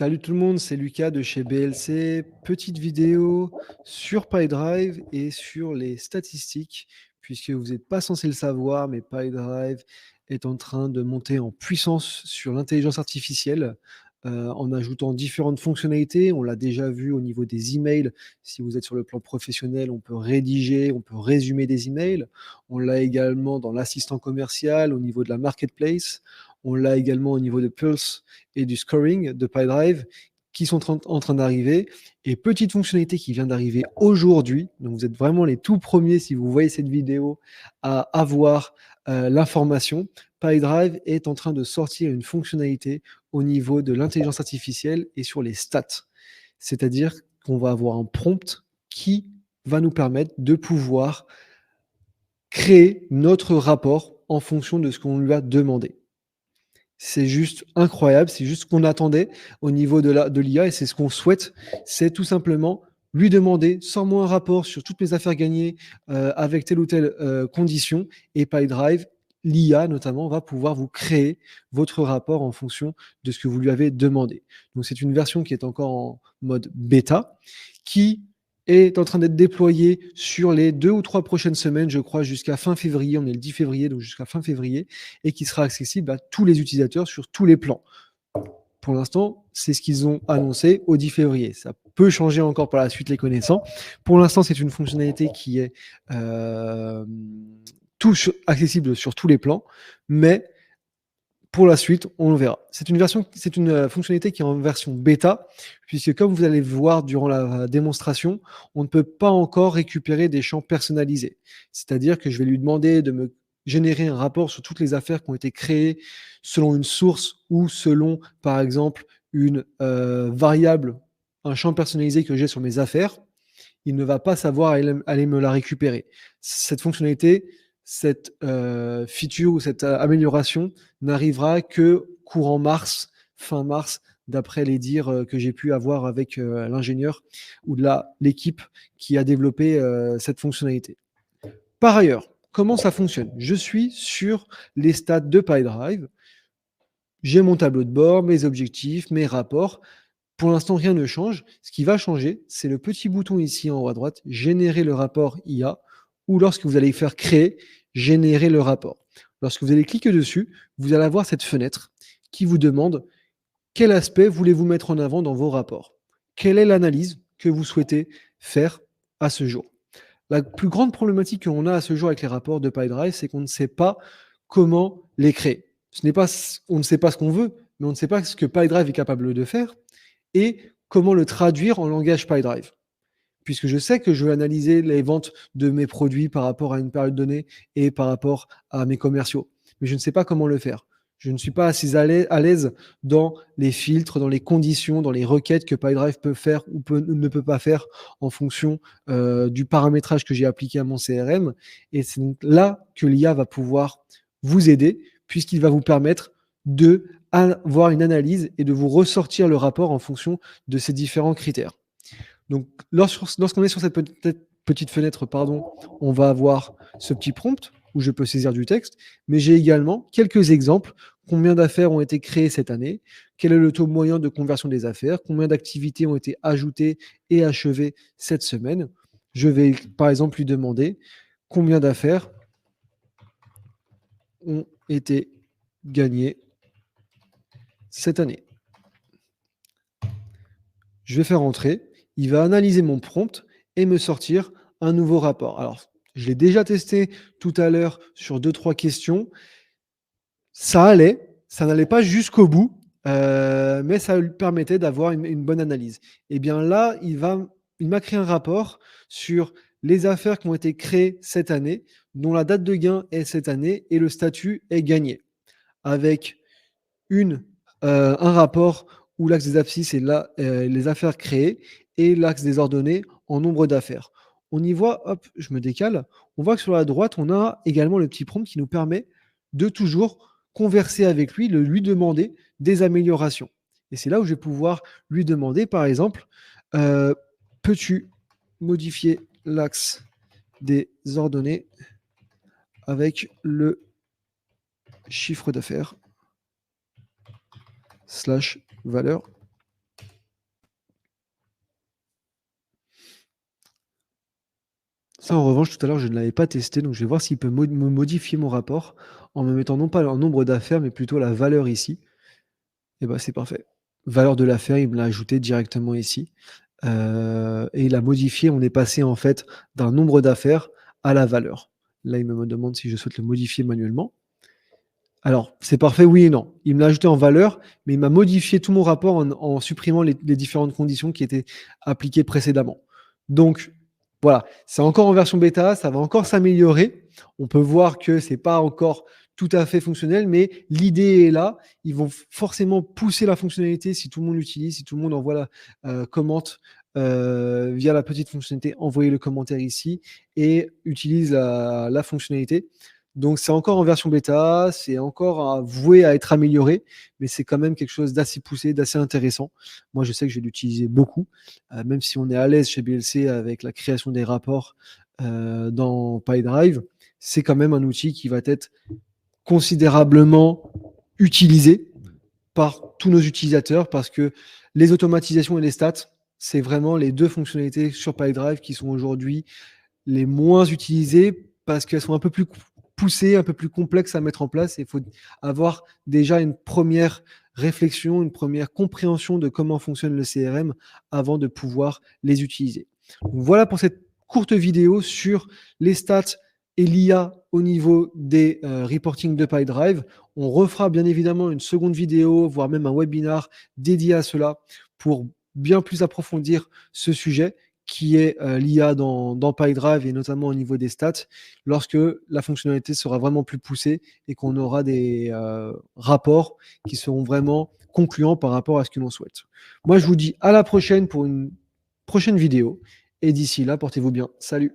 Salut tout le monde, c'est Lucas de chez BLC. Petite vidéo sur PyDrive et sur les statistiques, puisque vous n'êtes pas censé le savoir, mais PyDrive est en train de monter en puissance sur l'intelligence artificielle en ajoutant différentes fonctionnalités. On l'a déjà vu au niveau des emails. Si vous êtes sur le plan professionnel, on peut rédiger, on peut résumer des emails. On l'a également dans l'assistant commercial, au niveau de la marketplace. On l'a également au niveau de Pulse et du scoring de PyDrive qui sont en train d'arriver. Et petite fonctionnalité qui vient d'arriver aujourd'hui, donc vous êtes vraiment les tout premiers si vous voyez cette vidéo à avoir l'information. PyDrive est en train de sortir une fonctionnalité au niveau de l'intelligence artificielle et sur les stats. C'est-à-dire qu'on va avoir un prompt qui va nous permettre de pouvoir créer notre rapport en fonction de ce qu'on lui a demandé. C'est juste incroyable, c'est juste ce qu'on attendait au niveau de l'IA et c'est ce qu'on souhaite. C'est tout simplement lui demander, sors-moi un rapport sur toutes mes affaires gagnées avec telle ou telle condition et PyDrive, l'IA notamment, va pouvoir vous créer votre rapport en fonction de ce que vous lui avez demandé. Donc c'est une version qui est encore en mode bêta, qui est en train d'être déployée sur les 2 ou 3 prochaines semaines, je crois, jusqu'à fin février. On est le 10 février, donc jusqu'à fin février et qui sera accessible à tous les utilisateurs sur tous les plans. Pour l'instant, c'est ce qu'ils ont annoncé au 10 février. Ça peut changer encore par la suite les connaissants. Pour l'instant, c'est une fonctionnalité qui est accessible sur tous les plans, mais pour la suite, on le verra. C'est une fonctionnalité qui est en version bêta, puisque comme vous allez voir durant la démonstration, on ne peut pas encore récupérer des champs personnalisés. C'est-à-dire que je vais lui demander de me générer un rapport sur toutes les affaires qui ont été créées selon une source ou selon, par exemple, une variable, un champ personnalisé que j'ai sur mes affaires. Il ne va pas savoir aller me la récupérer. Cette fonctionnalité, cette feature ou cette amélioration n'arrivera que courant mars, fin mars, d'après les dires que j'ai pu avoir avec l'ingénieur ou de l'équipe qui a développé cette fonctionnalité. Par ailleurs, comment ça fonctionne? Je suis sur les stats de PyDrive. J'ai mon tableau de bord, mes objectifs, mes rapports. Pour l'instant, rien ne change. Ce qui va changer, c'est le petit bouton ici en haut à droite, générer le rapport IA, ou lorsque vous allez faire créer, générer le rapport. Lorsque vous allez cliquer dessus, vous allez avoir cette fenêtre qui vous demande quel aspect voulez-vous mettre en avant dans vos rapports. Quelle est l'analyse que vous souhaitez faire à ce jour. La plus grande problématique qu'on a à ce jour avec les rapports de PyDrive, c'est qu'on ne sait pas comment les créer. On ne sait pas ce qu'on veut, mais on ne sait pas ce que PyDrive est capable de faire et comment le traduire en langage PyDrive. Puisque je sais que je veux analyser les ventes de mes produits par rapport à une période donnée et par rapport à mes commerciaux. Mais je ne sais pas comment le faire. Je ne suis pas assez à l'aise dans les filtres, dans les conditions, dans les requêtes que PyDrive peut faire ou ne peut pas faire en fonction du paramétrage que j'ai appliqué à mon CRM. Et c'est là que l'IA va pouvoir vous aider, puisqu'il va vous permettre de avoir une analyse et de vous ressortir le rapport en fonction de ces différents critères. Donc, lorsqu'on est sur cette petite fenêtre, on va avoir ce petit prompt où je peux saisir du texte, mais j'ai également quelques exemples. Combien d'affaires ont été créées cette année? Quel est le taux moyen de conversion des affaires? Combien d'activités ont été ajoutées et achevées cette semaine? Je vais, par exemple, lui demander combien d'affaires ont été gagnées cette année. Je vais faire entrer, il va analyser mon prompt et me sortir un nouveau rapport. Alors, je l'ai déjà testé tout à l'heure sur 2-3 questions. Ça allait, ça n'allait pas jusqu'au bout, mais ça lui permettait d'avoir une bonne analyse. Et bien là, il m'a créé un rapport sur les affaires qui ont été créées cette année, dont la date de gain est cette année et le statut est gagné, avec un rapport où l'axe des abscisses est là, les affaires créées et l'axe des ordonnées en nombre d'affaires. On y voit, hop, je me décale, on voit que sur la droite, on a également le petit prompt qui nous permet de toujours converser avec lui, de lui demander des améliorations. Et c'est là où je vais pouvoir lui demander, par exemple, peux-tu modifier l'axe des ordonnées avec le chiffre d'affaires / valeur Ça, en revanche, tout à l'heure, je ne l'avais pas testé, donc je vais voir s'il peut me modifier mon rapport en me mettant non pas un nombre d'affaires, mais plutôt la valeur ici. Et ben c'est parfait. Valeur de l'affaire, il me l'a ajouté directement ici. Et il a modifié, on est passé en fait d'un nombre d'affaires à la valeur. Là, il me demande si je souhaite le modifier manuellement. Alors, c'est parfait, oui et non. Il me l'a ajouté en valeur, mais il m'a modifié tout mon rapport en supprimant les différentes conditions qui étaient appliquées précédemment. Donc, voilà, c'est encore en version bêta, ça va encore s'améliorer. On peut voir que c'est pas encore tout à fait fonctionnel, mais l'idée est là. Ils vont forcément pousser la fonctionnalité si tout le monde l'utilise, si tout le monde envoie commente via la petite fonctionnalité, envoyer le commentaire ici et utilise la fonctionnalité. Donc c'est encore en version bêta, c'est encore voué à être amélioré, mais c'est quand même quelque chose d'assez poussé, d'assez intéressant. Moi, je sais que je vais l'utiliser beaucoup, même si on est à l'aise chez BLC avec la création des rapports dans PyDrive, c'est quand même un outil qui va être considérablement utilisé par tous nos utilisateurs parce que les automatisations et les stats, c'est vraiment les deux fonctionnalités sur PyDrive qui sont aujourd'hui les moins utilisées parce qu'elles sont un peu plus poussées, un peu plus complexes à mettre en place. Il faut avoir déjà une première réflexion, une première compréhension de comment fonctionne le CRM avant de pouvoir les utiliser. Donc voilà pour cette courte vidéo sur les stats et l'IA au niveau des reporting de PyDrive. On refera bien évidemment une seconde vidéo, voire même un webinar dédié à cela pour bien plus approfondir ce sujet qui est l'IA dans PyDrive et notamment au niveau des stats, lorsque la fonctionnalité sera vraiment plus poussée et qu'on aura des rapports qui seront vraiment concluants par rapport à ce que l'on souhaite. Moi, je vous dis à la prochaine pour une prochaine vidéo. Et d'ici là, portez-vous bien. Salut!